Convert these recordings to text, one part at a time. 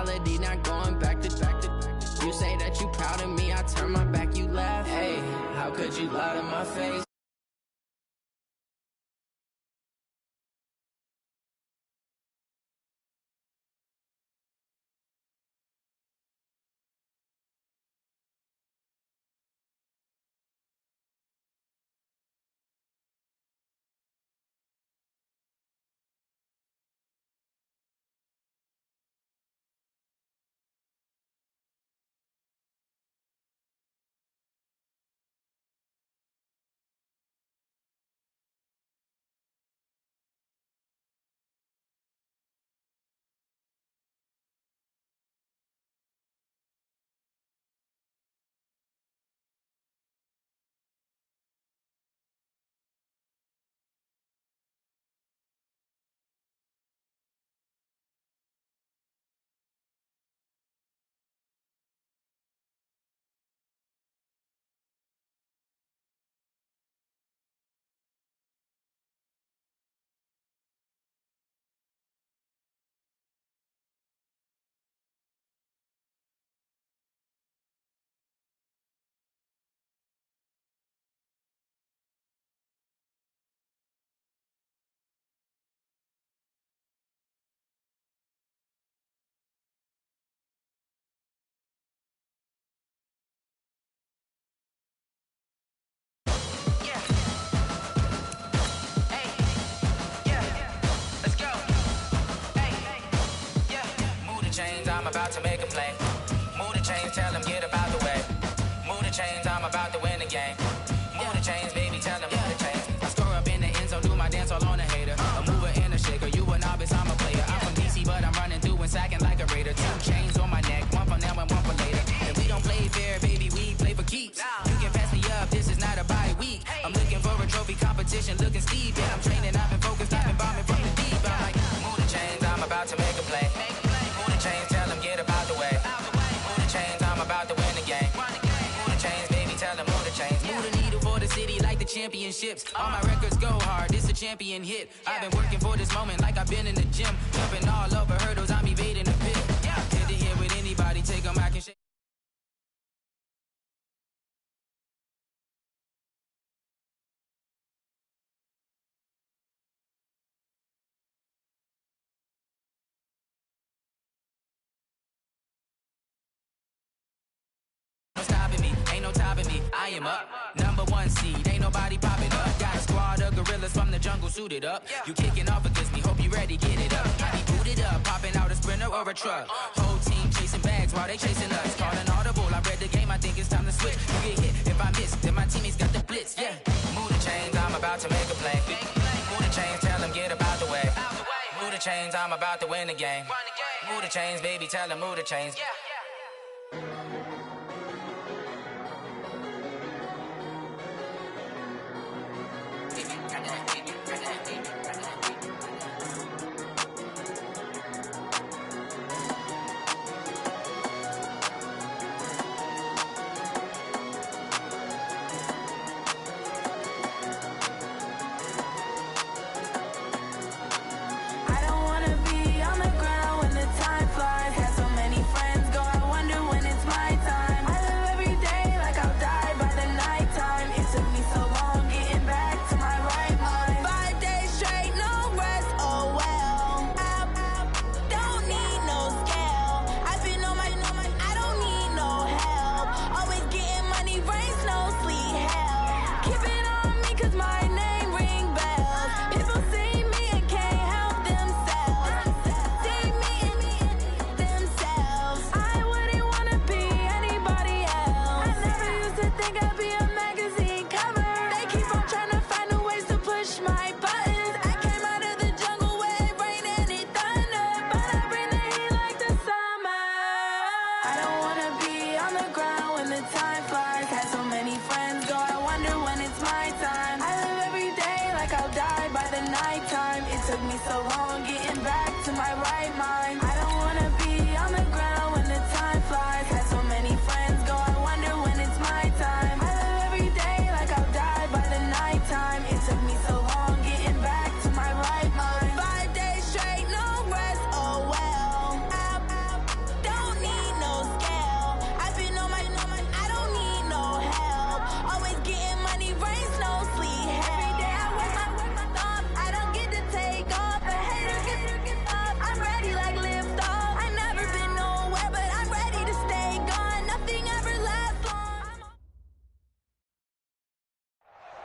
reality, not going back to. You say that you proud of me, I turn my back, you laugh. Hey, how could you lie to my face? I'm about to make a play. Move the chains, tell them get about the way. Move the chains, I'm about to win the game. Move the chains, baby, tell them move the chains. I score up in the end zone, do my dance all on a hater. A mover and a shaker, you a novice, I'm a player. I'm from DC, but I'm running through and sacking like a raider. 2 chains on my neck, one for now and one for later. And we don't play fair, baby, we play for keeps. You can pass me up, this is not a bye week. I'm looking for a trophy competition, looking steep. Yeah, I'm training, I've been focused, I've been bombing from the deep. I'm like, move the chains, I'm about to make a play. Move the chains, tell them get about the way. Move the chains, I'm about to win the game. Move the chains, baby, tell them move the chains. Move the needle for the city like the championships. All my records go hard, this a champion hit. I've been working for this moment like I've been in the gym. Jumping all over hurdles, I'm evading the pit. Hit to hit with anybody, take them, I can shake. Stopping me, ain't no topping me. I am up, #1 seed, ain't nobody popping up. Got a squad of gorillas from the jungle suited up. You kicking off against me, hope you ready, get it up. I be booted up, popping out a sprinter or a truck. Whole team chasing bags while they chasing us. Call an audible, I read the game, I think it's time to switch. You get hit, if I miss, then my teammates got the blitz, yeah. Move the chains, I'm about to make a play. Move the chains, tell them get about the way. Move the chains, I'm about to win the game. Move the chains, baby, tell them move the chains.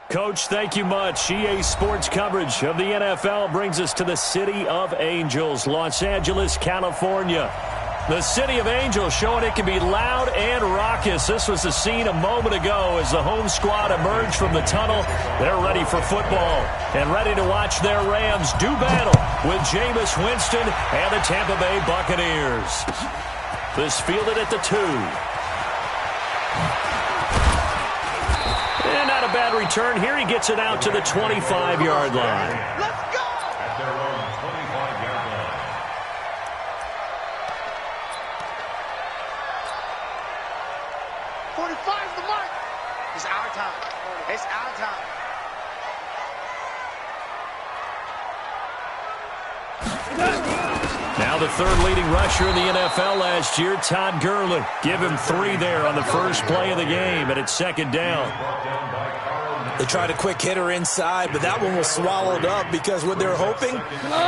Coach, thank you much. EA Sports coverage of the NFL brings us to the City of Angels, Los Angeles, California. The City of Angels showing it can be loud and raucous. This was the scene a moment ago as the home squad emerged from the tunnel. They're ready for football and ready to watch their Rams do battle with Jameis Winston and the Tampa Bay Buccaneers. This fielded at the 2. And not a bad return here. He gets it out to the 25-yard line. Let's go! At their own 25-yard line. '45's the mark. It's our time. It's our time. Now the third leading rusher in the NFL last year, Todd Gurley. Give him 3 there on the first play of the game, and it's second down. They tried a quick hitter inside, but that one was swallowed up because what they're hoping,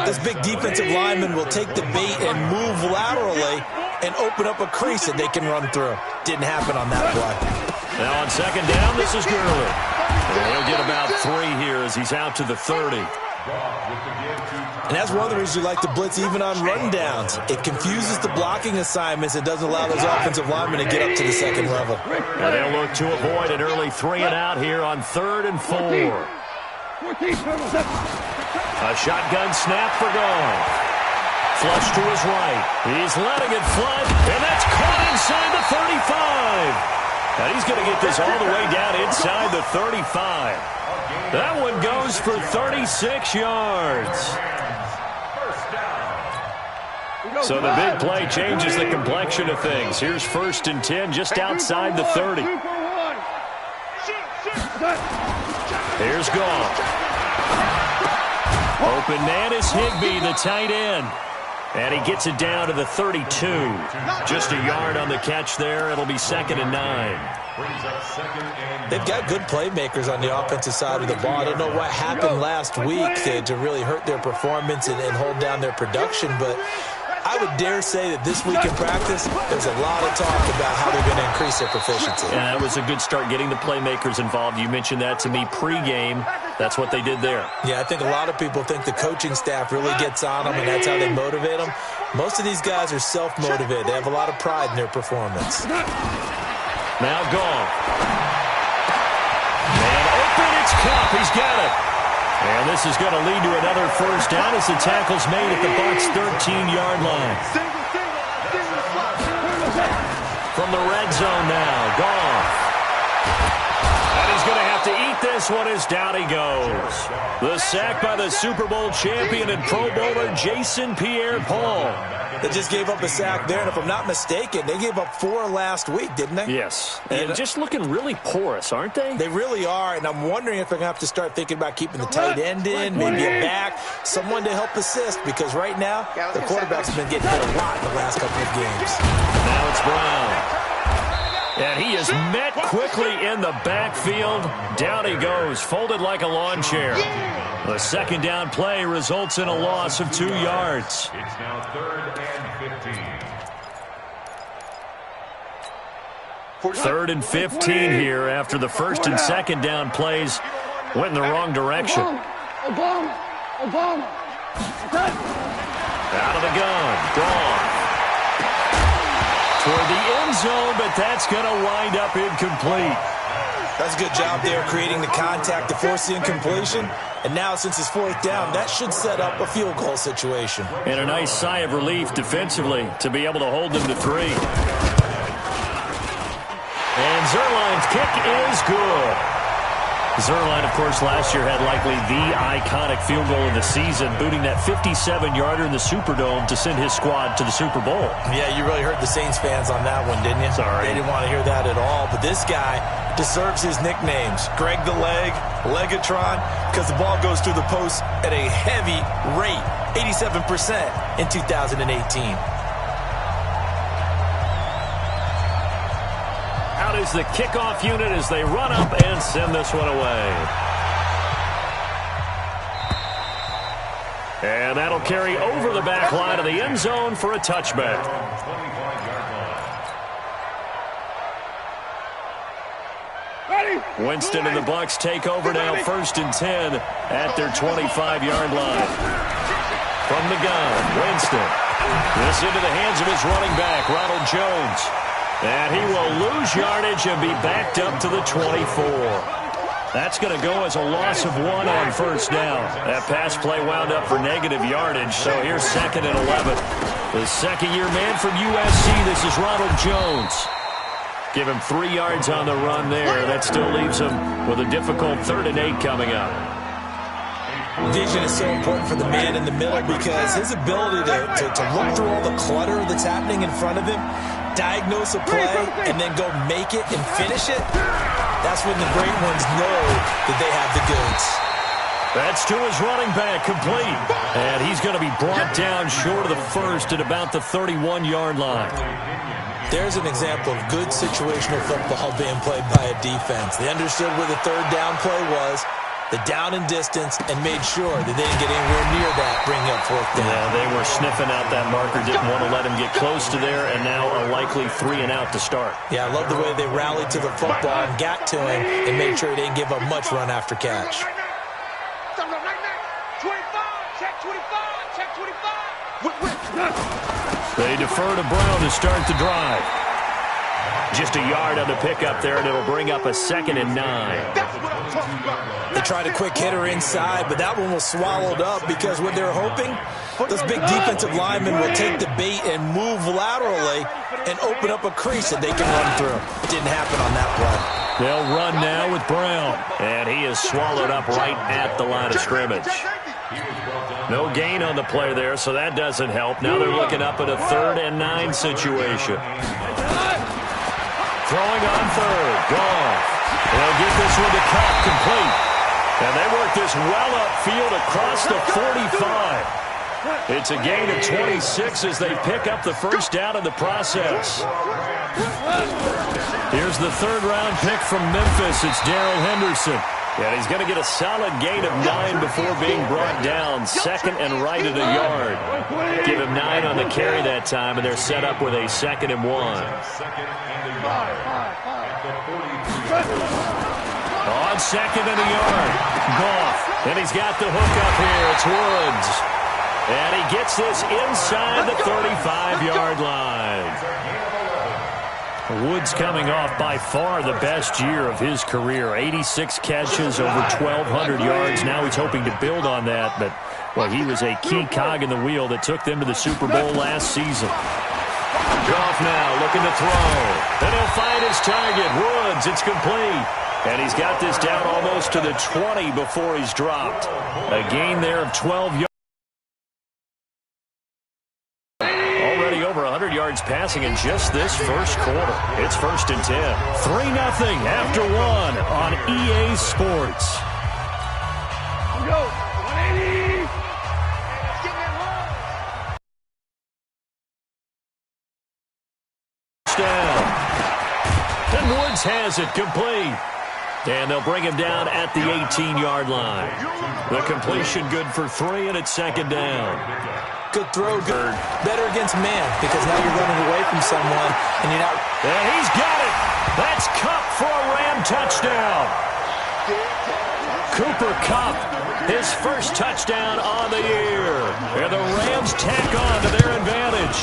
this big defensive lineman will take the bait and move laterally and open up a crease that they can run through. Didn't happen on that play. Now on second down, this is Gurley. And he'll get about 3 here as he's out to the 30. And that's one of the reasons you like to blitz even on rundowns. It confuses the blocking assignments. It doesn't allow those offensive linemen to get up to the second level. And they'll look to avoid an early 3 and out here on 3rd and 4. A shotgun snap for Goff. Flush to his right. He's letting it fly, and that's caught inside the 35. And he's going to get this all the way down inside the 35. That one goes for 36 yards. So the big play changes the complexion of things. Here's 1st and 10 just outside the 30. Here's Goff. Open man is Higbee, the tight end. And he gets it down to the 32. Just a yard on the catch there. It'll be 2nd and 9. They've got good playmakers on the offensive side of the ball. I don't know what happened last week to really hurt their performance and hold down their production, but I would dare say that this week in practice, there's a lot of talk about how they're going to increase their proficiency. And that was a good start getting the playmakers involved. You mentioned that to me pregame. That's what they did there. Yeah, I think a lot of people think the coaching staff really gets on them, and that's how they motivate them. Most of these guys are self-motivated. They have a lot of pride in their performance. Now Goff. And open, it's Cup. He's got it. And this is going to lead to another first down as the tackle's made at the Bucs' 13-yard line. From the red zone now, Goff. And he's going to have to eat this one as down he goes. The sack by the Super Bowl champion and Pro Bowler Jason Pierre-Paul. They just gave up a sack there, and if I'm not mistaken, they gave up 4 last week, didn't they? Yes, and just looking really porous, aren't they? They really are, and I'm wondering if they're going to have to start thinking about keeping the tight end in, maybe a back, someone to help assist, because right now, the quarterback's been getting hit a lot in the last couple of games. Now it's Brown. And he is met quickly in the backfield. Down he goes, folded like a lawn chair. The second down play results in a loss of 2 yards. It's now 3rd and 15. 3rd and 15 here after the first and second down plays went in the wrong direction. Out of the gun, Goff. Toward the end zone, but that's going to wind up incomplete. That's a good job there creating the contact to force the incompletion. And now, since it's 4th down, that should set up a field goal situation. And a nice sigh of relief defensively to be able to hold them to 3. And Zerline's kick is good. Zerline, of course, last year had likely the iconic field goal of the season, booting that 57-yarder in the Superdome to send his squad to the Super Bowl. Yeah, you really hurt the Saints fans on that one, didn't you? Sorry. They didn't want to hear that at all. But this guy deserves his nicknames. Greg the Leg, Legatron, because the ball goes through the post at a heavy rate, 87% in 2018. Out is the kickoff unit as they run up and send this one away. And that'll carry over the back line of the end zone for a touchback. Ready? Winston and the Bucs take over now, 1st and 10 at their 25-yard line. From the gun, Winston. This into the hands of his running back, Ronald Jones. And he will lose yardage and be backed up to the 24. That's going to go as a loss of 1 on 1st down. That pass play wound up for negative yardage, so here's 2nd and 11. The second-year man from USC, this is Ronald Jones. Give him 3 yards on the run there. That still leaves him with a difficult 3rd and 8 coming up. Vision is so important for the man in the middle because his ability to look through all the clutter that's happening in front of him, diagnose a play, and then go make it and finish it, that's when the great ones know that they have the goods. That's to his running back, complete. And he's going to be brought down short of the 1st at about the 31-yard line. There's an example of good situational football being played by a defense. They understood where the 3rd down play was, the down and distance, and made sure that they didn't get anywhere near that, bringing up 4th down. Yeah, they were sniffing out that marker, didn't want to let him get close to there, and now a likely 3 and out to start. Yeah, I love the way they rallied to the football and got to him and made sure he didn't give up much run after catch. They defer to Brown to start the drive. Just a yard on the pickup there, and it'll bring up a 2nd and 9. They tried a quick hitter inside, but that one was swallowed up because what they're hoping, those big defensive linemen will take the bait and move laterally and open up a crease that they can run through. Didn't happen on that play. They'll run now with Brown, and he is swallowed up right at the line of scrimmage. No gain on the play there, so that doesn't help. Now they're looking up at a 3rd and 9 situation. Throwing on 3rd. Gone. They'll get this one to Cup, complete. And they work this well upfield across the 45. It's a gain of 26 as they pick up the 1st down in the process. Here's the 3rd-round pick from Memphis. It's Darrell Henderson. And he's going to get a solid gain of 9 before being brought down. 2nd and right at a yard. Give him 9 on the carry that time, and they're set up with a 2nd and 1. On 2nd and a yard. Goff. And he's got the hook up here. It's Woods. And he gets this inside the 35-yard line. Woods coming off by far the best year of his career. 86 catches, over 1,200 yards. Now he's hoping to build on that, but, well, he was a key cog in the wheel that took them to the Super Bowl last season. Goff now looking to throw. And he'll find his target. Woods, it's complete. And he's got this down almost to the 20 before he's dropped. A gain there of 12 yards. Already over 100 yards passing in just this 1st quarter. It's 1st and 10. 3-0 after 1 on EA Sports. Go. 180. Down. And Woods has it complete. And they'll bring him down at the 18-yard line. The completion good for 3, and it's 2nd down. Good throw, good. Better against man because now you're running away from someone and you're not. And he's got it. That's Kupp for a Ram touchdown. Cooper Kupp, his 1st touchdown on the year. And the Rams tack on to their advantage.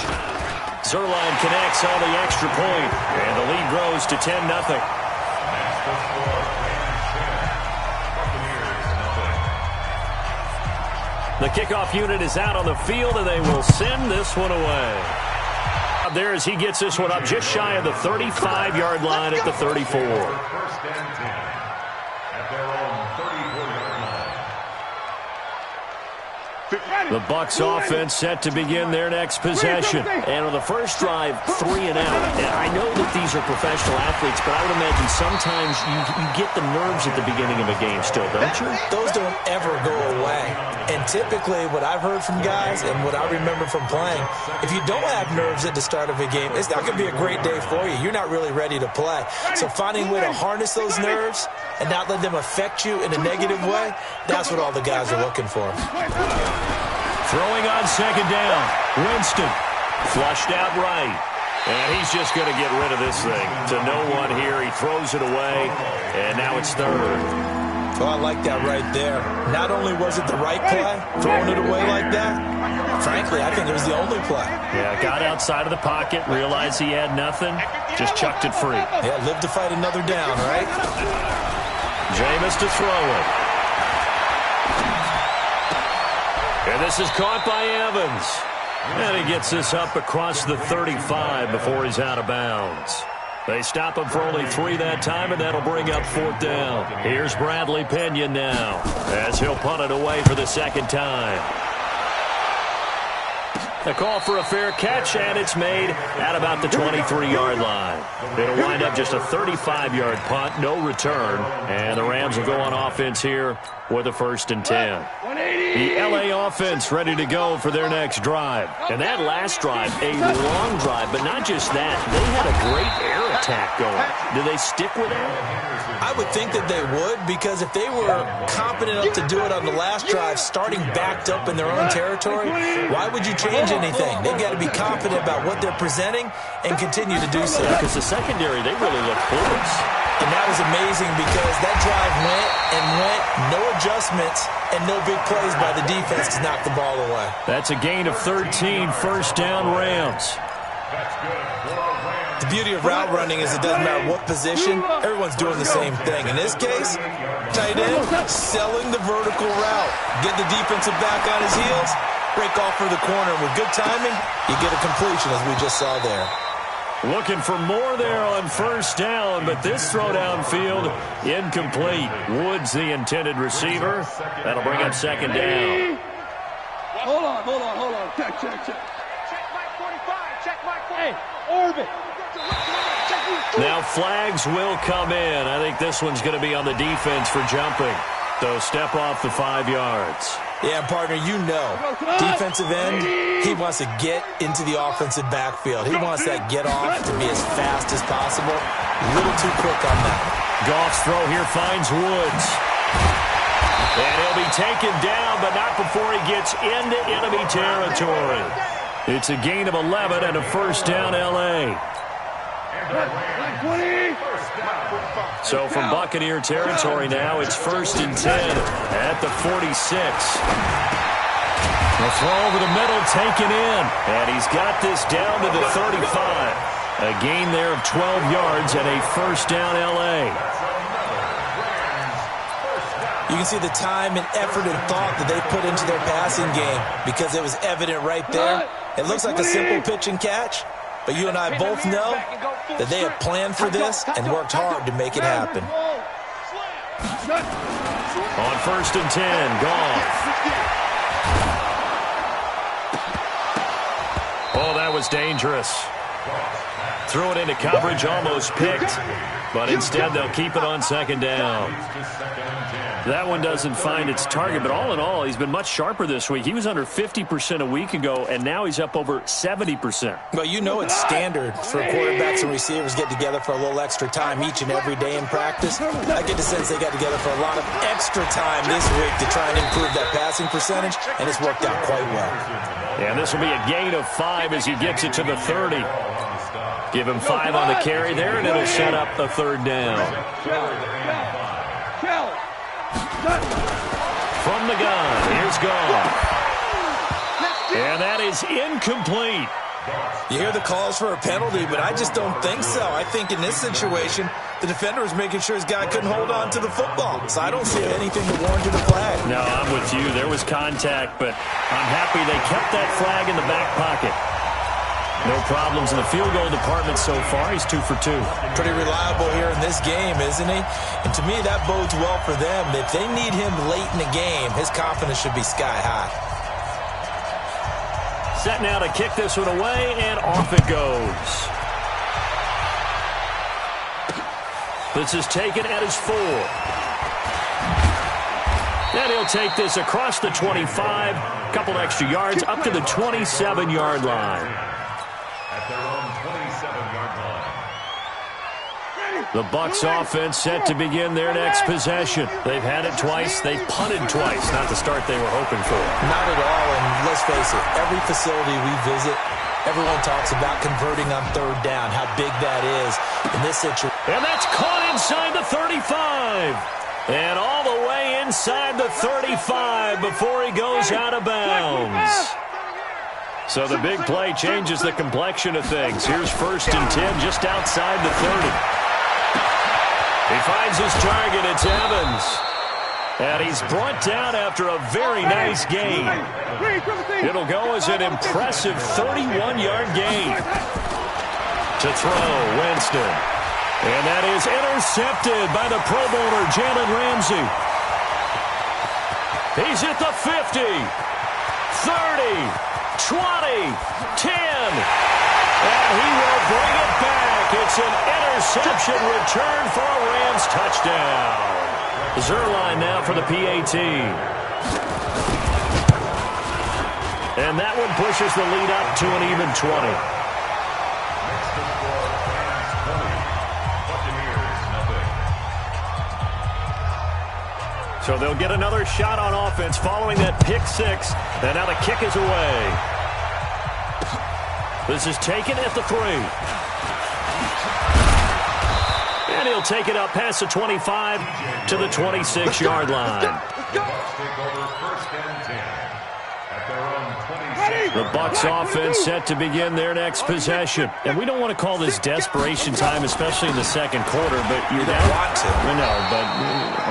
Zerline connects on the extra point, and the lead grows to 10-0. The kickoff unit is out on the field, and they will send this one away. There as he gets this one up just shy of the 35-yard line at the 34. 1st and 10 at their own 34-yard line. The Bucs offense set to begin their next possession. And on the first drive, 3 and out. And I know that these are professional athletes, but I would imagine sometimes you get the nerves at the beginning of a game still, don't you? Those don't ever go away. And typically what I've heard from guys and what I remember from playing, if you don't have nerves at the start of a game, it's not going to be a great day for you. You're not really ready to play. So finding a way to harness those nerves and not let them affect you in a negative way, that's what all the guys are looking for. Throwing on 2nd down. Winston flushed out right. And he's just going to get rid of this thing. To no one here. He throws it away, and now it's third. Oh, I like that right there. Not only was it the right play, throwing it away like that, frankly, I think it was the only play. Yeah, got outside of the pocket, realized he had nothing, just chucked it free. Yeah, live to fight another down, right? Jameis to throw it. And this is caught by Evans. And he gets this up across the 35 before he's out of bounds. They stop him for only 3 that time, and that'll bring up 4th down. Here's Bradley Pinion now, as he'll punt it away for the second time. A call for a fair catch, and it's made at about the 23-yard line. It'll wind up just a 35-yard punt, no return, and the Rams will go on offense here with a 1st and 10. The L.A. offense ready to go for their next drive. And that last drive, a long drive, but not just that. They had a great air attack going. Do they stick with that? I would think that they would, because if they were competent enough to do it on the last drive, starting backed up in their own territory, why would you change anything? They've got to be confident about what they're presenting and continue to do so. Because the secondary, they really look porous. And that was amazing because that drive went, no adjustments, and no big plays by the defense to knock the ball away. That's a gain of 13, 1st down Rams. The beauty of route running is it doesn't matter what position, everyone's doing the same thing. In this case, tight end, selling the vertical route. Get the defensive back on his heels, break off for the corner. With good timing, you get a completion as we just saw there. Looking for more there on 1st down, but this throw downfield incomplete. Woods the intended receiver. That'll bring up 2nd down. Hold on. Check. Check Mike 45. Check Mike 45. Hey, Orbit. Now flags will come in. I think this one's going to be on the defense for jumping. So step off the 5 yards. Yeah, partner, you know, defensive end, he wants to get into the offensive backfield. He wants that get off to be as fast as possible. A little too quick on that. Goff's throw here finds Woods. And he'll be taken down, but not before he gets into enemy territory. It's a gain of 11 and a 1st down L.A. So from Buccaneer territory now, it's 1st and 10 at the 46. The throw over the middle taken in, and he's got this down to the 35. A gain there of 12 yards and a 1st down L.A. You can see the time and effort and thought that they put into their passing game because it was evident right there. It looks like a simple pitch and catch, but you and I both know that they have planned for this and worked hard to make it happen. On 1st and 10, Goff. Oh, that was dangerous. Threw it into coverage, almost picked, but instead they'll keep it on 2nd down. That one doesn't find its target, but all in all, he's been much sharper this week. He was under 50% a week ago, and now he's up over 70%. Well, you know it's standard for quarterbacks and receivers get together for a little extra time each and every day in practice. I get the sense they got together for a lot of extra time this week to try and improve that passing percentage, and it's worked out quite well. And this will be a gain of 5 as he gets it to the 30. Give him 5 on the carry there, and it'll set up the 3rd down. From the gun, here's Goff. And that is incomplete. You hear the calls for a penalty, but I just don't think so. I think in this situation, the defender was making sure his guy couldn't hold on to the football. So I don't see anything that warranted a flag. No, I'm with you. There was contact, but I'm happy they kept that flag in the back pocket. No problems in the field goal department so far. He's 2 for 2. Pretty reliable here in this game, isn't he? And to me, that bodes well for them. If they need him late in the game, his confidence should be sky high. Set now to kick this one away, and off it goes. This is taken at his 4. And he'll take this across the 25, a couple extra yards, up to the 27-yard line. At their own 27-yard line. The Bucs offense set to begin their next possession. They've had it twice. They've punted twice. Not the start they were hoping for. Not at all, and let's face it, every facility we visit, Everyone talks about converting on third down, how big that is in this situation. And that's caught inside the 35. And all the way inside the 35 before he goes out of bounds. So the big play changes the complexion of things. Here's 1st and 10 just outside the 30. He finds his target. It's Evans. And he's brought down after a very nice gain. It'll go as an impressive 31-yard gain. To throw, Winston. And that is intercepted by the Pro Bowler, Jalen Ramsey. He's at the 50, 30, 20, 10. And he will bring it back. It's an interception return for a Rams touchdown. Zerline now for the PAT. And that one pushes the lead up to an even 20. So they'll get another shot on offense following that pick 6. And now the kick is away. This is taken at the 3. And he'll take it up past the 25 to the 26-yard line. The Bucs offense set to begin their next possession. And we don't want to call this desperation time, especially in the second quarter, but you're down.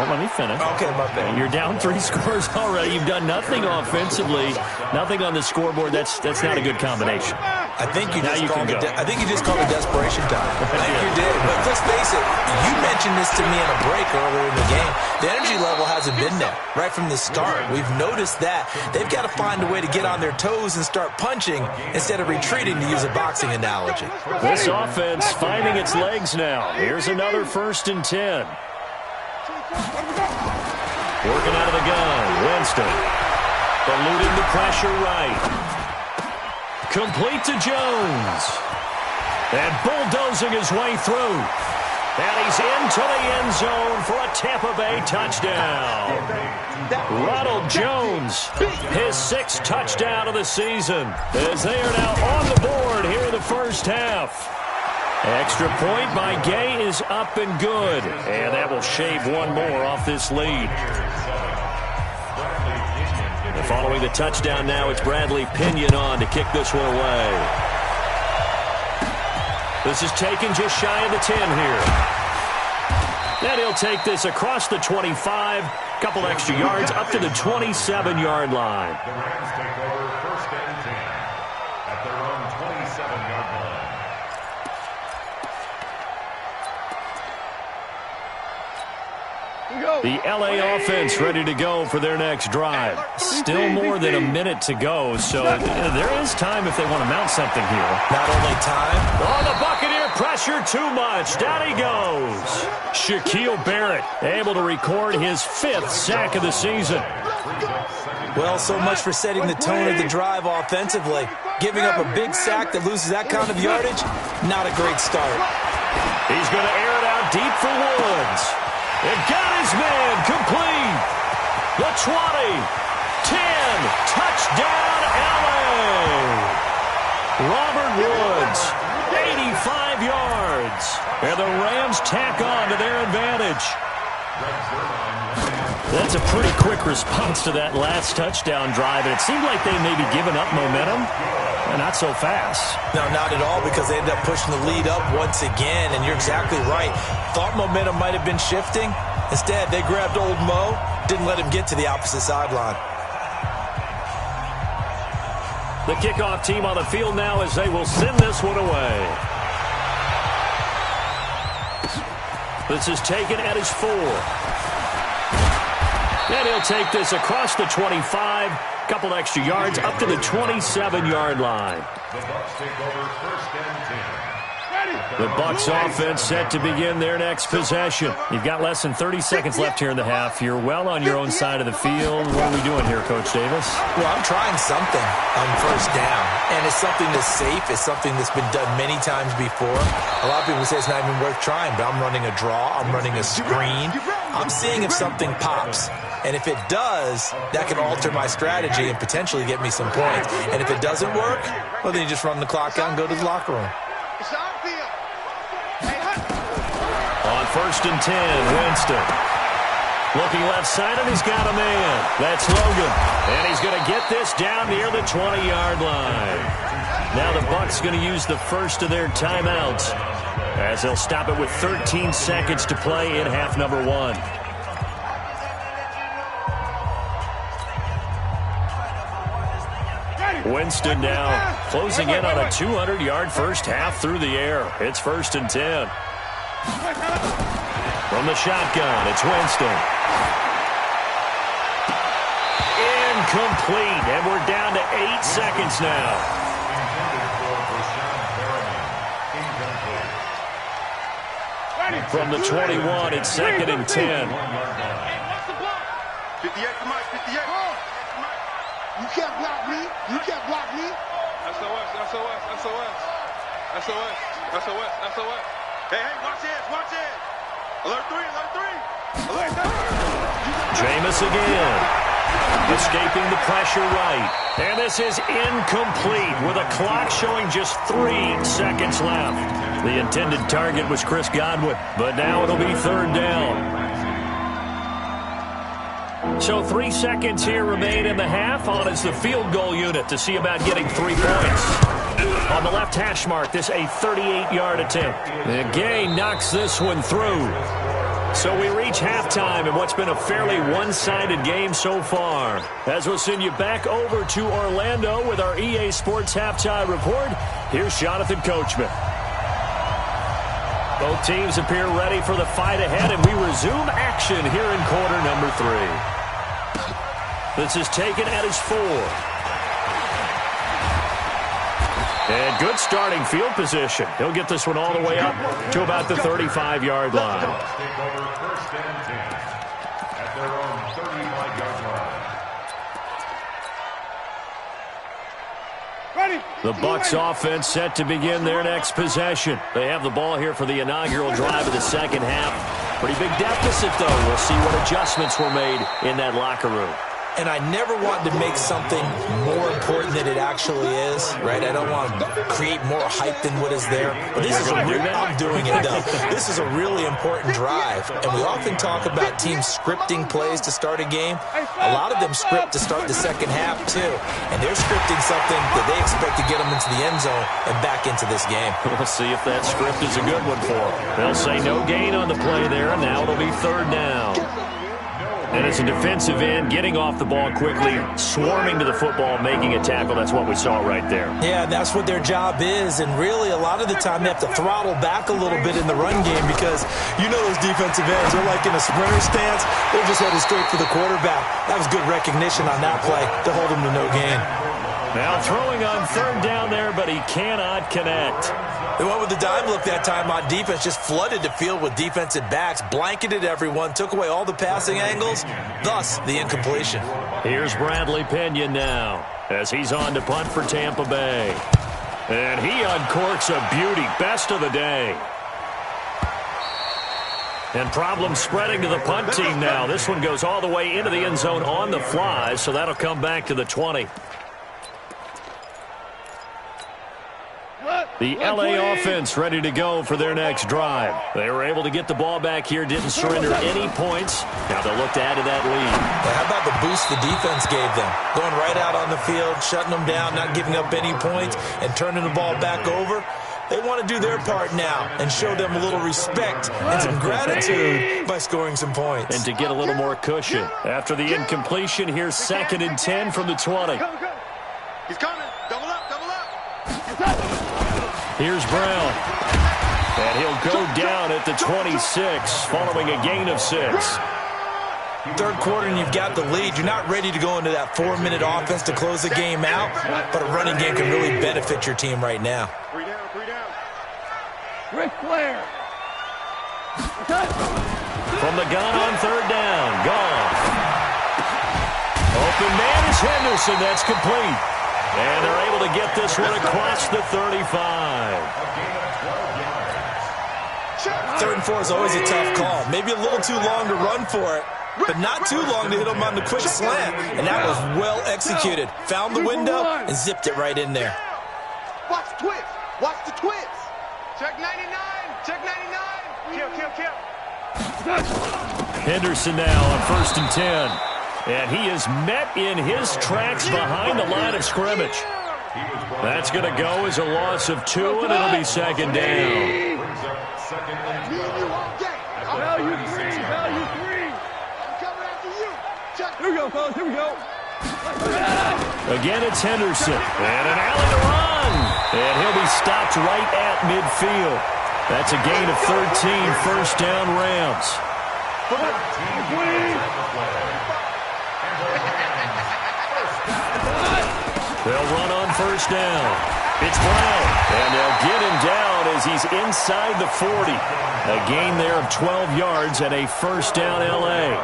Let me finish. Okay, my bad. You're down 3 scores already. You've done nothing offensively, nothing on the scoreboard. That's not a good combination. I think you just called it desperation time. I think you did. But let's face it, you mentioned this to me in a break earlier in the game. The energy level hasn't been there right from the start. We've noticed that. They've got to find a way to get on their toes and start punching instead of retreating, to use a boxing analogy. This offense finding its legs now. Here's another 1st and 10. Working out of the gun, Winston. Eluding the pressure right. Complete to Jones. And bulldozing his way through. And he's into the end zone for a Tampa Bay touchdown. Ronald Jones, his 6th touchdown of the season, as they are now on the board here in the first half. Extra point by Gay is up and good. And that will shave one more off this lead. And following the touchdown now, it's Bradley Pinion on to kick this one away. This is taken just shy of the 10 here. And he'll take this across the 25, couple extra yards, up to the 27-yard line. The Rams take over 1st and 10 at their own 27-yard line. The LA offense ready to go for their next drive. Still more than a minute to go, so there is time if they want to mount something here. Not only time. Oh, the Buccaneer pressure too much. Down he goes. Shaquille Barrett able to record his 5th sack of the season. Well, so much for setting the tone of the drive offensively. Giving up a big sack that loses that kind of yardage, not a great start. He's going to air it out deep for Woods. It got his man complete. The 20, 10, touchdown LA. Robert Woods, 85 yards. And the Rams tack on to their advantage. That's a pretty quick response to that last touchdown drive, and it seemed like they may be giving up momentum. Not so fast. No, not at all, because they ended up pushing the lead up once again, and you're exactly right. Thought momentum might have been shifting. Instead, they grabbed old Mo, didn't let him get to the opposite sideline. The kickoff team on the field now as they will send this one away. This is taken at his 4. And he'll take this across the 25, couple extra yards, up to the 27-yard line. The Bucs take over 1st and 10. The Bucs offense set to begin their next possession. You've got less than 30 seconds left here in the half. You're well on your own side of the field. What are we doing here, Coach Davis? Well, I'm trying something on 1st down, and it's something that's safe. It's something that's been done many times before. A lot of people say it's not even worth trying, but I'm running a draw. I'm running a screen. I'm seeing if something pops. And if it does, that can alter my strategy and potentially get me some points. And if it doesn't work, well, then you just run the clock out and go to the locker room. On 1st and 10, Winston. Looking left side, and he's got a man. That's Logan. And he's going to get this down near the 20-yard line. Now the Bucs going to use the first of their timeouts as they'll stop it with 13 seconds to play in half number 1. Winston now closing in on a 200-yard first half through the air. It's 1st and 10. From the shotgun, it's Winston. Incomplete, and we're down to 8 seconds now. From the 21, it's 2nd and 10. 58, come on, 58. You can't block me. You can't block me. SOS, SOS, SOS. SOS, SOS, SOS. Hey, watch this, watch it. Alert 3, alert 3. Alert 3. Jameis again. Escaping the pressure right. And this is incomplete with a clock showing just 3 seconds left. The intended target was Chris Godwin, but now it'll be 3rd down. So 3 seconds here remain in the half. On is the field goal unit to see about getting 3 points. On the left hash mark, this a 38-yard attempt. The gain knocks this one through. So we reach halftime in what's been a fairly one-sided game so far. As we'll send you back over to Orlando with our EA Sports Halftime Report, here's Jonathan Coachman. Both teams appear ready for the fight ahead, and we resume action here in quarter number 3. This is taken at his 4. And good starting field position. He'll get this one all the way up to about the 35-yard line. Take over 1st and 10 at their own 35-yard line. The Bucs offense set to begin their next possession. They have the ball here for the inaugural drive of the second half. Pretty big deficit, though. We'll see what adjustments were made in that locker room. And I never want to make something more important than it actually is, right? I don't want to create more hype than what is there. But this is I'm doing it, though. This is a really important drive. And we often talk about teams scripting plays to start a game. A lot of them script to start the second half, too. And they're scripting something that they expect to get them into the end zone and back into this game. We'll see if that script is a good one for them. They'll say no gain on the play there, and now it'll be 3rd down. And it's a defensive end getting off the ball quickly, swarming to the football, making a tackle. That's what we saw right there. Yeah, that's what their job is. And really, a lot of the time, they have to throttle back a little bit in the run game because you know those defensive ends are like in a sprinter stance. They're just headed straight for the quarterback. That was good recognition on that play to hold him to no gain. Now throwing on 3rd down there, but he cannot connect. They went with the dime look that time on defense, just flooded the field with defensive backs, blanketed everyone, took away all the passing angles, thus the incompletion. Here's Bradley Pinion now as he's on to punt for Tampa Bay. And he uncorks a beauty, best of the day. And problems spreading to the punt team now. This one goes all the way into the end zone on the fly, so that'll come back to the 20. The LA offense ready to go for their next drive. They were able to get the ball back here, didn't surrender any points. Now they'll look to add to that lead. Well, how about the boost the defense gave them? Going right out on the field, shutting them down, not giving up any points, and turning the ball back over. They want to do their part now and show them a little respect and some gratitude by scoring some points. And to get a little more cushion. After the incompletion, here's 2nd and 10 from the 20. He's coming. Double up, double up. Here's Brown. And he'll go down at the 26 following a gain of 6. Third quarter and you've got the lead. You're not ready to go into that 4-minute offense to close the game out, but a running game can really benefit your team right now. 3 down, 3 down. Ric Flair. From the gun on 3rd down. Gone. Open man is Henderson. That's complete. And they're able to get this one across the 35. 3rd and 4 is always a tough call. Maybe a little too long to run for it. but not too long to hit him on the quick slant. And that was well executed. Found the window and zipped it right in there. Watch the twist. Watch the twist. Check 99. Check 99. Kill. Henderson now on 1st and 10. And he is met in his tracks behind the line of scrimmage. That's going to go as a loss of 2, and it'll be 2nd down. Value three. I'm coming after you. Check. Here we go, fellas. Here we go. Again, it's Henderson. And an alley to run. And he'll be stopped right at midfield. That's a gain of 13, 1st down Rams. They'll run on 1st down. It's Brown. And they'll get him down as he's inside the 40. A gain there of 12 yards and a 1st down L.A.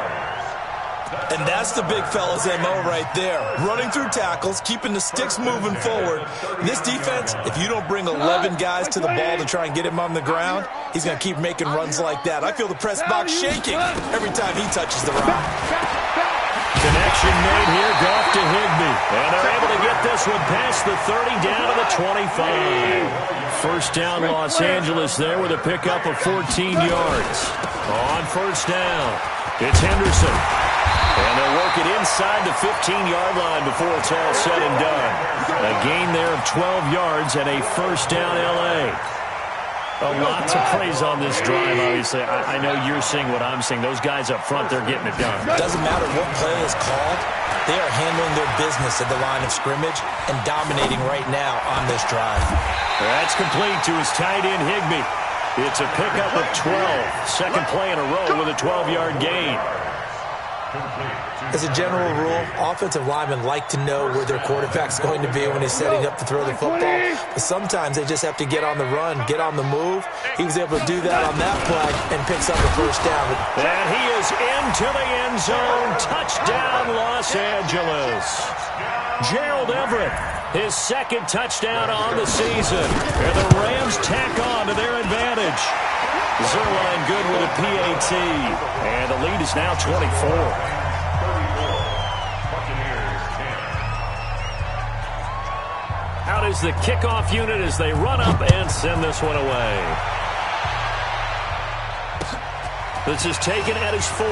And that's the big fella's MO right there. Running through tackles, keeping the sticks moving forward. This defense, if you don't bring 11 guys to the ball to try and get him on the ground, he's going to keep making runs like that. I feel the press box shaking every time he touches the rock. Connection made here, Goff to Higbee. And they're able to get this one past the 30 down to the 25. 1st down Los Angeles there with a pickup of 14 yards. On 1st down, it's Henderson. And they'll work it inside the 15-yard line before it's all said and done. A gain there of 12 yards and a 1st down L.A. A lot to praise on this drive, obviously. I know you're seeing what I'm seeing. Those guys up front, they're getting it done. Doesn't matter what play is called. They are handling their business at the line of scrimmage and dominating right now on this drive. That's complete to his tight end, Higbee. It's a pickup of 12. 2nd play in a row with a 12-yard gain. As a general rule, offensive linemen like to know where their quarterback's going to be when he's setting up to throw the football. But sometimes they just have to get on the run, get on the move. He was able to do that on that play and picks up the 1st down. And he is into the end zone. Touchdown, Los Angeles. Gerald Everett, his 2nd touchdown on the season. And the Rams tack on to their advantage. Zerline good with a PAT. And the lead is now 24. Out is the kickoff unit as they run up and send this one away. This is taken at his 4.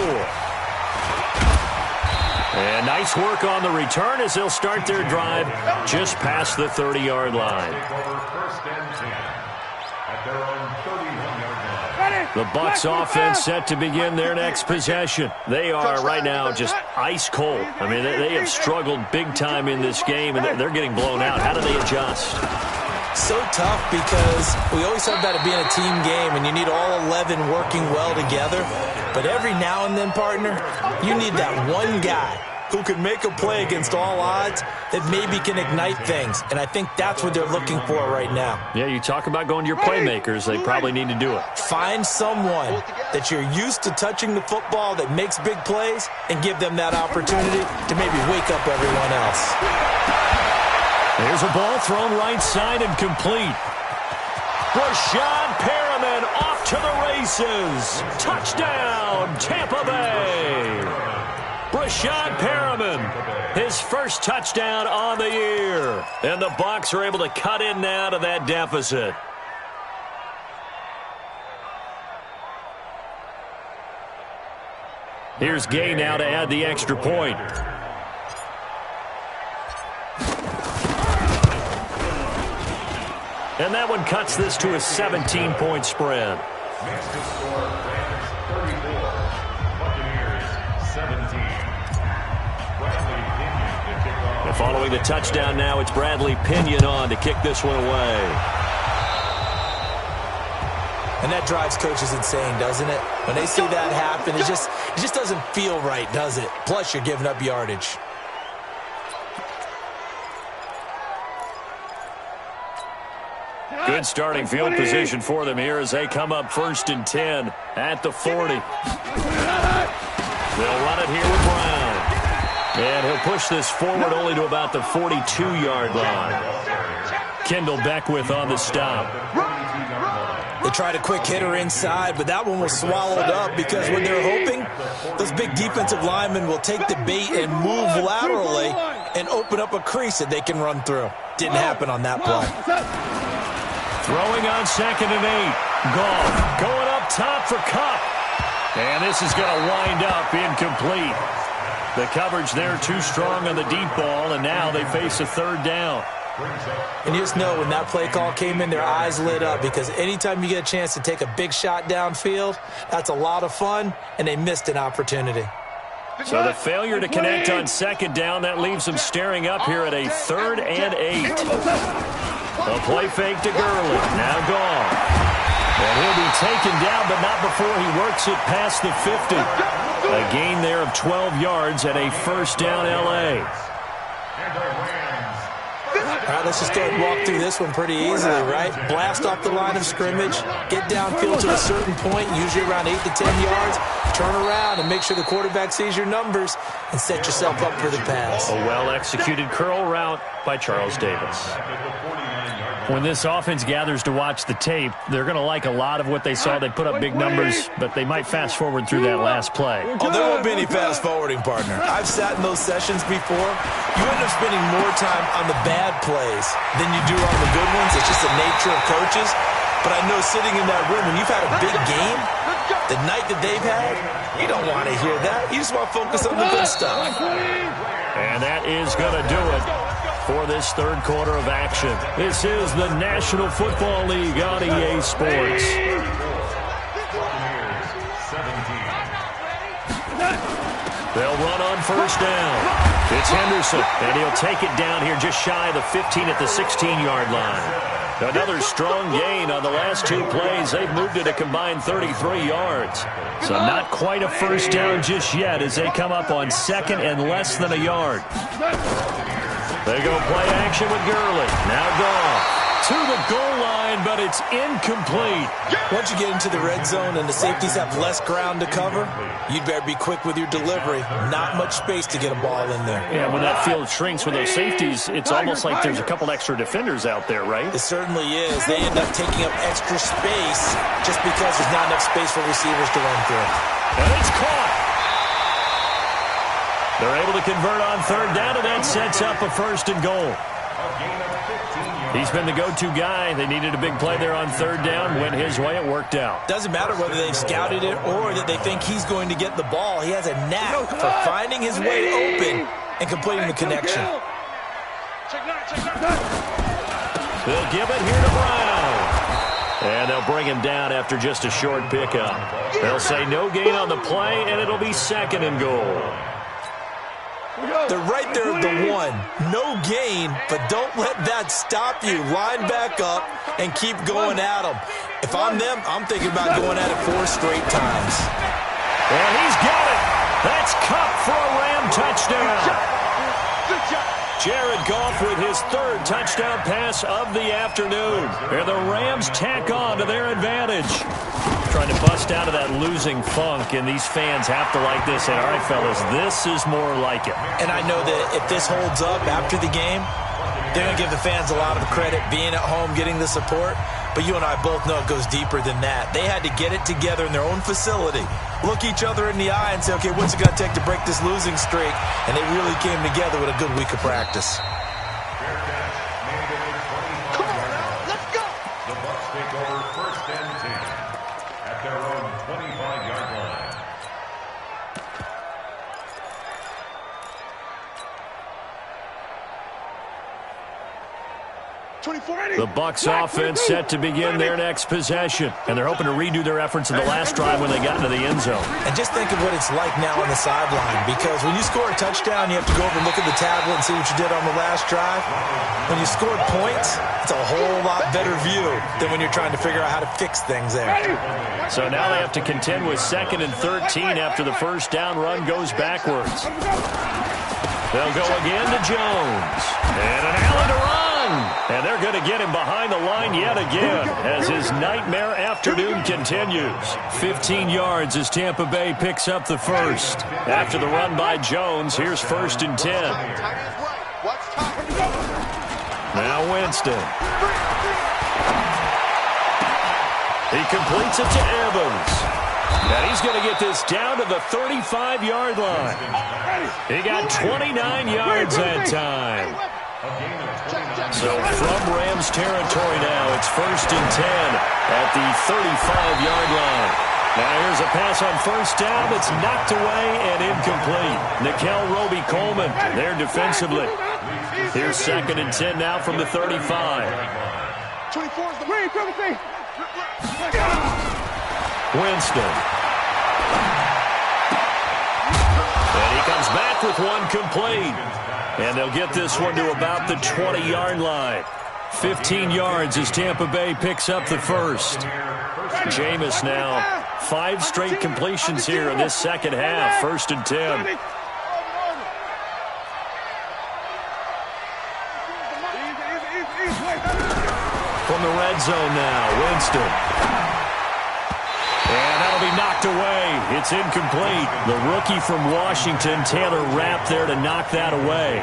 And nice work on the return as they'll start their drive just past the 30-yard line. The Bucs offense set to begin their next possession. They are right now just ice cold. I mean, they have struggled big time in this game, and they're getting blown out. How do they adjust? So tough because we always talk about it being a team game, and you need all 11 working well together. But every now and then, partner, you need that one guy who can make a play against all odds that maybe can ignite things. And I think that's what they're looking for right now. Yeah, you talk about going to your playmakers. They probably need to do it. Find someone that you're used to touching the football that makes big plays and give them that opportunity to maybe wake up everyone else. There's a ball thrown right side and complete. Rashad Perriman off to the races. Touchdown, Tampa Bay. Rashad Perriman, his 1st touchdown on the year. And the Bucs are able to cut in now to that deficit. Here's Gay now to add the extra point. And that one cuts this to a 17-point spread. Next to score, Rams 34, Buccaneers 17. Bradley Pinion to kick off. And following the touchdown now, it's Bradley Pinion on to kick this one away. And that drives coaches insane, doesn't it? When they see that happen, it just doesn't feel right, does it? Plus, you're giving up yardage. Good starting field position for them here as they come up 1st and 10 at the 40. They'll run it here with Brown. And he'll push this forward only to about the 42-yard line. Kendall Beckwith on the stop. They tried a quick hitter inside, but that one was swallowed up because what they're hoping, those big defensive linemen will take the bait and move laterally and open up a crease that they can run through. Didn't happen on that play. Throwing on 2nd and 8. Goff going up top for Kupp. And this is going to wind up incomplete. The coverage there too strong on the deep ball, and now they face a 3rd down. And you just know when that play call came in, their eyes lit up because anytime you get a chance to take a big shot downfield, that's a lot of fun, and they missed an opportunity. So the failure to connect on 2nd down, that leaves them staring up here at a 3rd and 8. A play fake to Gurley. Now gone. And he'll be taken down, but not before he works it past the 50. A gain there of 12 yards at a 1st down L.A. All right, let's just go ahead and walk through this one pretty easily, right? Blast off the line of scrimmage, get downfield to a certain point, usually around 8 to 10 yards, turn around and make sure the quarterback sees your numbers and set yourself up for the pass. A well-executed curl route by Charles Davis. When this offense gathers to watch the tape, they're going to like a lot of what they saw. They put up big numbers, but they might fast forward through that last play. Oh, there won't be any fast forwarding, partner. I've sat in those sessions before. You end up spending more time on the bad plays than you do on the good ones. It's just the nature of coaches. But I know sitting in that room, when you've had a big game, the night that they've had, you don't want to hear that. You just want to focus on the good stuff. And that is going to do it for this 3rd quarter of action. This is the National Football League on EA Sports. They'll run on 1st down. It's Henderson, and he'll take it down here just shy of the 15 at the 16-yard line. Another strong gain on the last 2 plays. They've moved it a combined 33 yards. So not quite a 1st down just yet as they come up on 2nd and less than a yard. They go play action with Gurley. Now Goff to the goal line, but it's incomplete. Once you get into the red zone and the safeties have less ground to cover, you'd better be quick with your delivery. Not much space to get a ball in there. Yeah, when that field shrinks with those safeties, it's almost like there's a couple extra defenders out there, right? It certainly is. They end up taking up extra space just because there's not enough space for receivers to run through. And it's caught. They're able to convert on 3rd down, and that sets up a 1st and goal. He's been the go-to guy. They needed a big play there on 3rd down. Went his way. It worked out. Doesn't matter whether they've scouted it or that they think he's going to get the ball. He has a knack for finding his way open and completing the connection. They'll give it here to Brown. And they'll bring him down after just a short pickup. They'll say no gain on the play, and it'll be 2nd and goal. They're right there at the 1. No gain, but don't let that stop you. Line back up and keep going at them. If I'm them, I'm thinking about going at it 4 straight times. And he's got it. That's Kupp for a Ram touchdown. Jared Goff with his 3rd touchdown pass of the afternoon. And the Rams tack on to their advantage. Trying to bust out of that losing funk, and these fans have to like this. And all right, fellas, this is more like it. And I know that if this holds up after the game, they're going to give the fans a lot of credit being at home, getting the support. But you and I both know it goes deeper than that. They had to get it together in their own facility, look each other in the eye and say, okay, what's it going to take to break this losing streak? And they really came together with a good week of practice. Come on now, let's go. The Bucs take over 1st and 10 at their own 25-yard line. The Bucs offense set to begin their next possession, and they're hoping to redo their efforts in the last drive when they got into the end zone. And just think of what it's like now on the sideline, because when you score a touchdown, you have to go over and look at the tablet and see what you did on the last drive. When you scored points, it's a whole lot better view than when you're trying to figure out how to fix things there. So now they have to contend with 2nd and 13 after the 1st down run goes backwards. They'll go again to Jones. And an Allen to run. And they're going to get him behind the line yet again as his nightmare afternoon continues. 15 yards as Tampa Bay picks up the 1st. After the run by Jones, here's 1st and 10. Now Winston. He completes it to Evans. And he's going to get this down to the 35-yard line. He got 29 yards that time. So from Rams territory now, it's 1st and 10 at the 35-yard line. Now here's a pass on 1st down that's knocked away and incomplete. Nickel Roby-Coleman there defensively. Here's 2nd and 10 now from the 35. 24 is the way. Winston. And he comes back with one complete. And they'll get this one to about the 20-yard line. 15 yards as Tampa Bay picks up the first. Jameis now 5 straight completions here in this second half. 1st and 10. From the red zone now, Winston. And that'll be knocked away. It's incomplete. The rookie from Washington, Taylor Rapp, there to knock that away.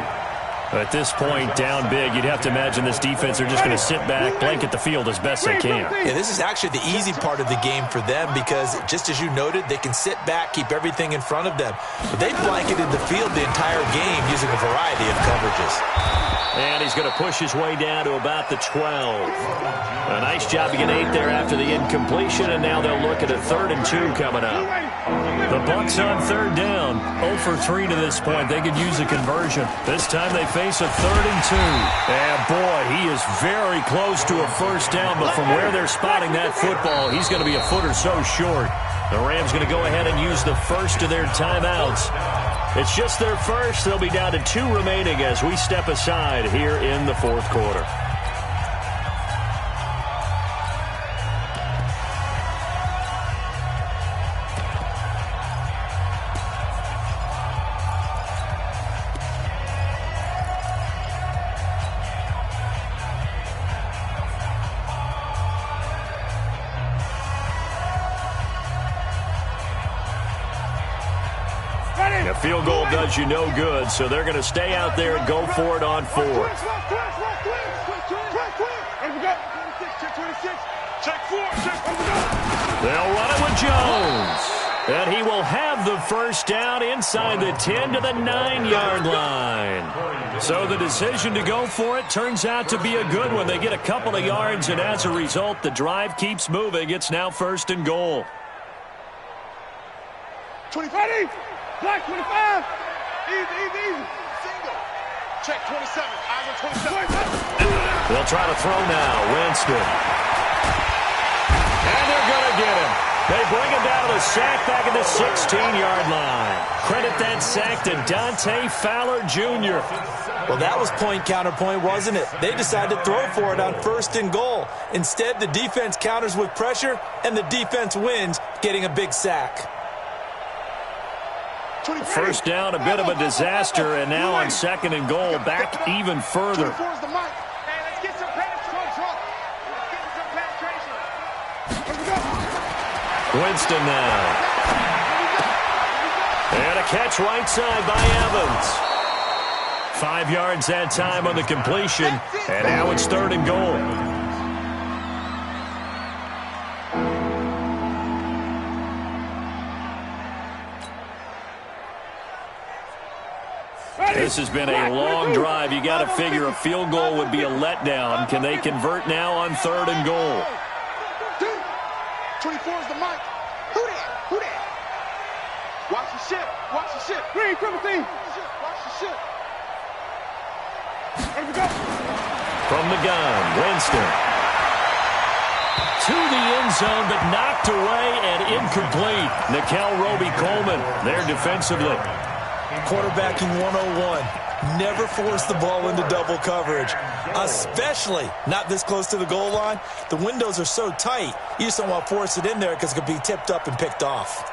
At this point, down big, you'd have to imagine this defense, they're just going to sit back, blanket the field as best they can. Yeah, this is actually the easy part of the game for them because, just as you noted, they can sit back, keep everything in front of them. But they blanketed the field the entire game using a variety of coverages. And he's going to push his way down to about the 12. A nice job to get 8 there after the incompletion, and now they'll look at a 3rd and 2 coming up. The Bucs on 3rd down. 0 for 3 to this point. They could use a conversion. This time they face a 3rd and 2. And boy, he is very close to a 1st down, but from where they're spotting that football, he's going to be a foot or so short. The Rams going to go ahead and use the first of their timeouts. It's just their first. They'll be down to 2 remaining as we step aside here in the 4th quarter. A field goal does you no good, so they're going to stay out there and go for it on 4th. They'll run it with Jones. And he will have the 1st down inside the 10 to the 9-yard line. So the decision to go for it turns out to be a good one. They get a couple of yards, and as a result, the drive keeps moving. It's now 1st and goal. 25. Black 25. Easy. Single. Check 27. Eyes on 27. They'll try to throw now. Winston. And they're going to get him. They bring him down to the sack back at the 16-yard line. Credit that sack to Dante Fowler Jr. Well, that was point counterpoint, wasn't it? They decided to throw for it on 1st and goal. Instead, the defense counters with pressure, and the defense wins, getting a big sack. 1st down, a bit of a disaster, and now on 2nd and goal, back even further. Winston now. And a catch right side by Evans. 5 yards that time on the completion, and now it's 3rd and goal. This has been a long drive. You got to figure a field goal would be a letdown. Can they convert now on 3rd and goal? 24 is the mic. Who that? Watch the ship. Green, Timothy. Watch the ship. There we go. From the gun, Winston. To the end zone, but knocked away and incomplete. Nickel Roby-Coleman there defensively. Quarterbacking 101. Never force the ball into double coverage, especially not this close to the goal line. The windows are so tight, you just don't want to force it in there because it could be tipped up and picked off.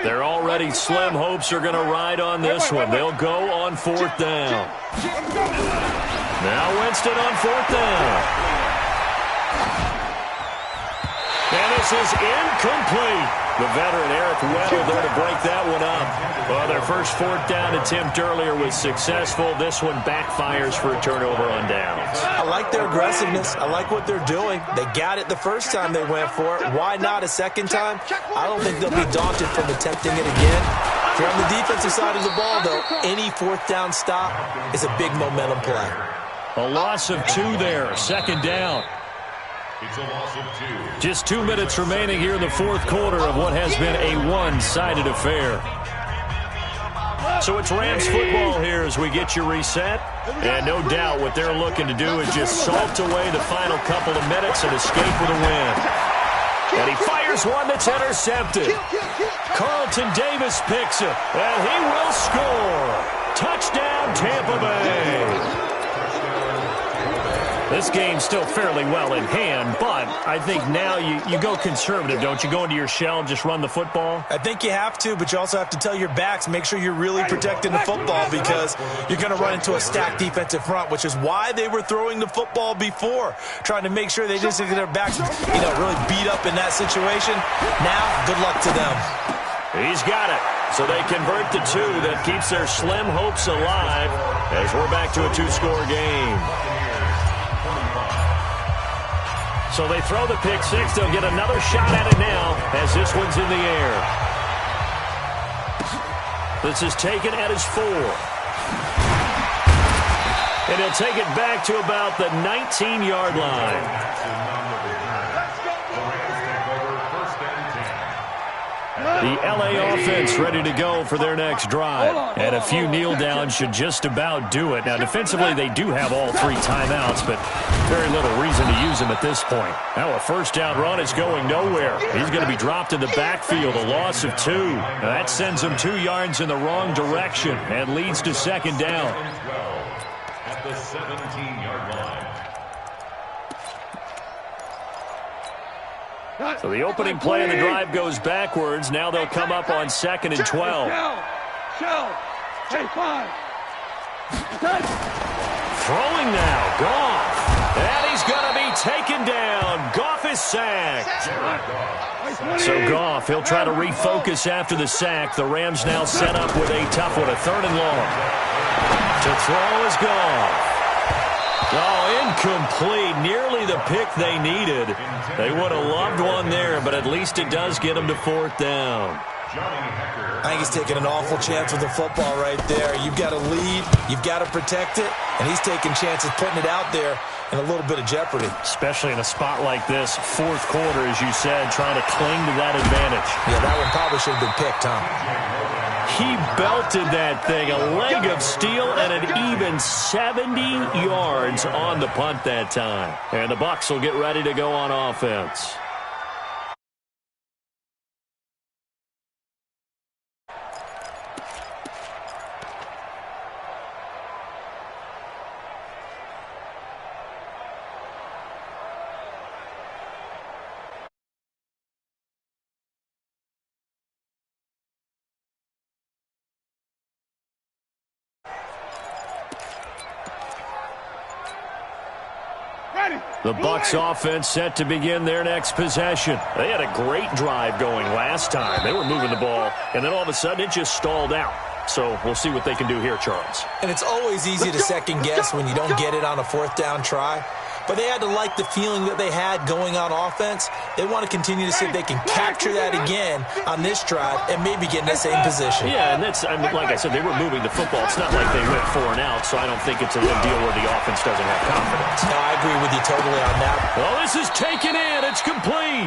They're already slim hopes are going to ride on this one. They'll go on 4th down. Now Winston on 4th down. And this This is incomplete. The veteran Eric Weddle there to break that one up. Well, their first fourth down attempt earlier was successful. This one backfires for a turnover on downs. I like their aggressiveness. I like what they're doing. They got it the first time they went for it. Why not a second time? I don't think they'll be daunted from attempting it again. If you're on the defensive side of the ball, though, any fourth down stop is a big momentum play. A loss of 2 there, second down. It's a loss of 2. Just 2 minutes remaining here in the fourth quarter of what has been a one-sided affair. So it's Rams football here as we get you reset. And no doubt what they're looking to do is just salt away the final couple of minutes and escape with a win. And he fires one that's intercepted. Carlton Davis picks it, and he will score. Touchdown, Tampa Bay. This game's still fairly well in hand, but I think now you go conservative, don't you? Go into your shell and just run the football? I think you have to, but you also have to tell your backs, make sure you're really protecting the football because you're going to run into a stacked defensive front, which is why they were throwing the football before, trying to make sure they just get their backs, really beat up in that situation. Now, good luck to them. He's got it. So they convert the 2 that keeps their slim hopes alive as we're back to a 2-score game. So they throw the pick 6. They'll get another shot at it now as this one's in the air. This is taken at his 4. And he'll take it back to about the 19-yard line. The LA offense ready to go for their next drive. And a few kneel downs should just about do it. Now, defensively, they do have all 3 timeouts, but very little reason to use them at this point. Now, a first down run is going nowhere. He's going to be dropped in the backfield, a loss of 2. Now, that sends him 2 yards in the wrong direction and leads to second down. At the 17-yard line. So the opening play of the drive goes backwards. Now they'll come up on 2nd and 12. Hey, 5. Throwing now, Goff. And he's going to be taken down. Goff is sacked. So Goff, he'll try to refocus after the sack. The Rams now set up with a tough one, a 3rd and long. To throw is Goff. Oh, incomplete. Nearly the pick they needed. They would have loved one there, but at least it does get them to 4th down. I think he's taking an awful chance with the football right there. You've got to lead, you've got to protect it, and he's taking chances putting it out there in a little bit of jeopardy. Especially in a spot like this, 4th quarter, as you said, trying to cling to that advantage. Yeah, that one probably should have been picked, huh? He belted that thing, a leg of steel, and an even 70 yards on the punt that time. And the Bucs will get ready to go on offense. The Bucs offense set to begin their next possession. They had a great drive going last time. They were moving the ball, and then all of a sudden it just stalled out. So we'll see what they can do here, Charles. And it's always easy to second guess when you don't get it on a 4th down try. But they had to like the feeling that they had going on offense. They want to continue to see if they can capture that again on this drive and maybe get in the same position. Yeah, and that's, like I said, they were moving the football. It's not like they went 4 and out, so I don't think it's a deal where the offense doesn't have confidence. No, I agree with you totally on that. Well, this is taken in. It's complete.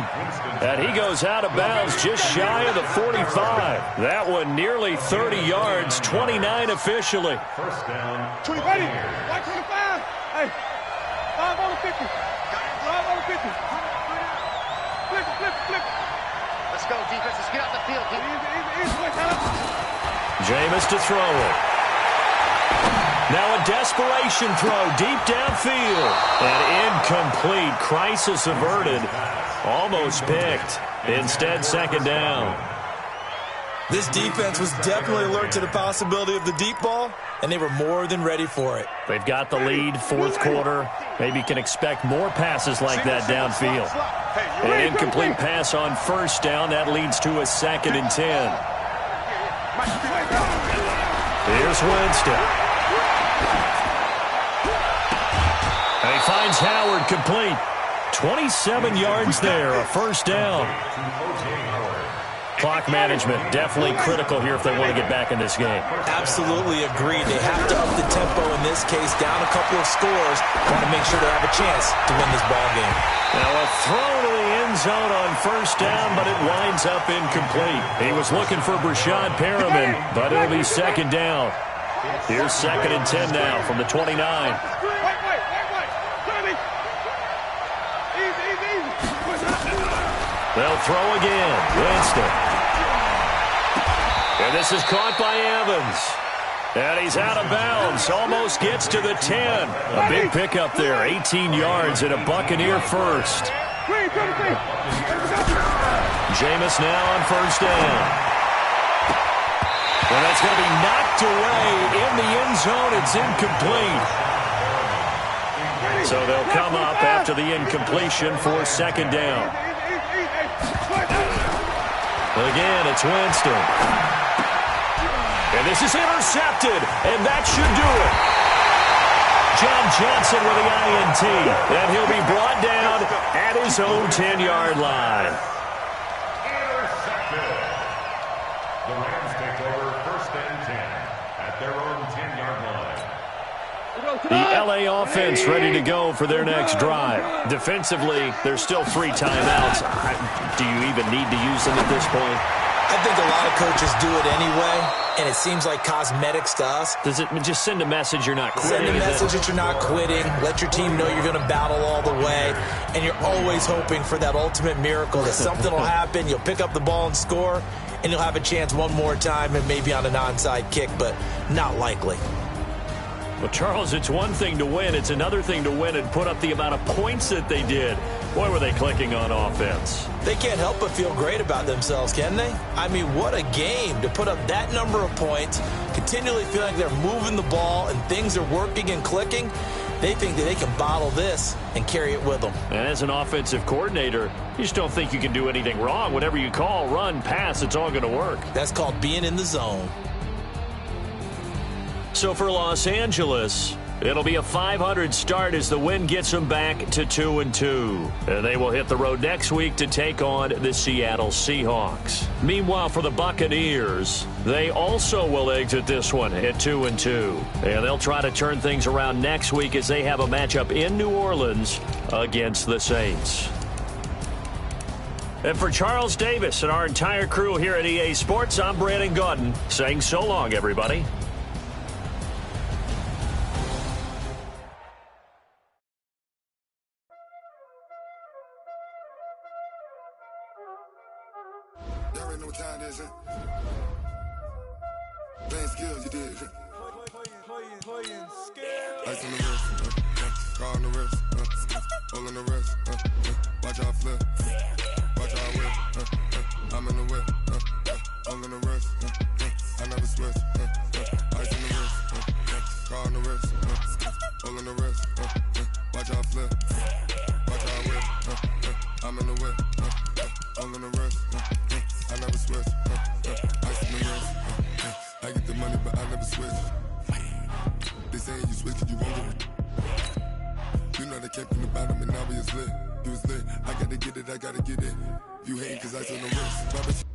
And he goes out of bounds just shy of the 45. That one nearly 30 yards, 29 officially. First down. 20, ready. 125. Hey. 5 on the 50. 5 on the 50. Flip it. Let's go, defense. Let's get out the field. Jameis to throw it. Now a desperation throw deep downfield. And incomplete. Crisis averted. Almost picked. Instead, second down. This defense was definitely alert to the possibility of the deep ball, and they were more than ready for it. They've got the lead, fourth quarter. Maybe can expect more passes like that downfield. An incomplete pass on first down. That leads to a 2nd and 10. Here's Winston. And he finds Howard complete. 27 yards there, a first down. Clock management definitely critical here if they want to get back in this game. Absolutely agreed. They have to up the tempo in this case, down a couple of scores. Want to make sure they have a chance to win this ball game. Now a throw to the end zone on first down, but it winds up incomplete. He was looking for Brashad Perriman, but it'll be 2nd down. Here's 2nd and 10 now from the 29. They'll throw again. Winston. And this is caught by Evans. And he's out of bounds. Almost gets to the 10. A big pickup there. 18 yards and a Buccaneer first. Jameis now on first down. Well, that's going to be knocked away in the end zone. It's incomplete. So they'll come up after the incompletion for 2nd down. Again, it's Winston. And this is intercepted, and that should do it. John Johnson with the INT, and he'll be brought down at his own 10-yard line. Intercepted. The Rams take over 1st and 10 at their own 10-yard line. The LA offense ready to go for their next drive. Defensively, there's still 3 timeouts. Do you even need to use them at this point? I think a lot of coaches do it anyway, and it seems like cosmetics to us. Does it just send a message you're not quitting? Send a message that you're not quitting. Let your team know you're going to battle all the way, and you're always hoping for that ultimate miracle that something will happen, you'll pick up the ball and score, and you'll have a chance one more time and maybe on an onside kick, but not likely. Well, Charles, it's one thing to win. It's another thing to win and put up the amount of points that they did. Boy, were they clicking on offense. They can't help but feel great about themselves, can they? I mean, what a game to put up that number of points, continually feel like they're moving the ball and things are working and clicking. They think that they can bottle this and carry it with them. And as an offensive coordinator, you just don't think you can do anything wrong. Whatever you call, run, pass, it's all going to work. That's called being in the zone. So for Los Angeles, it'll be a 500 start as the win gets them back to 2-2. And they will hit the road next week to take on the Seattle Seahawks. Meanwhile, for the Buccaneers, they also will exit this one at 2-2. And they'll try to turn things around next week as they have a matchup in New Orleans against the Saints. And for Charles Davis and our entire crew here at EA Sports, I'm Brandon Gaudin saying so long, everybody. Y'all already know what time it is, huh? Playing skills, you did, huh? Playing skills. Ice on the wrist, car on the wrist, hole on the wrist, watch out flip, watch out whip, I'm in the whip, hole on the wrist, I never switch, ice on the wrist, car on the wrist, hole on the wrist, watch out flip, watch out whip, I'm in the whip, hole on the wrist, I never switch, ice on the wrist, I get the money but I never switch. They say you switch cause you won't get it. You know they came from the bottom and now we is lit. You was lit, I gotta get it, I gotta get it. You hate cause I on the wrist.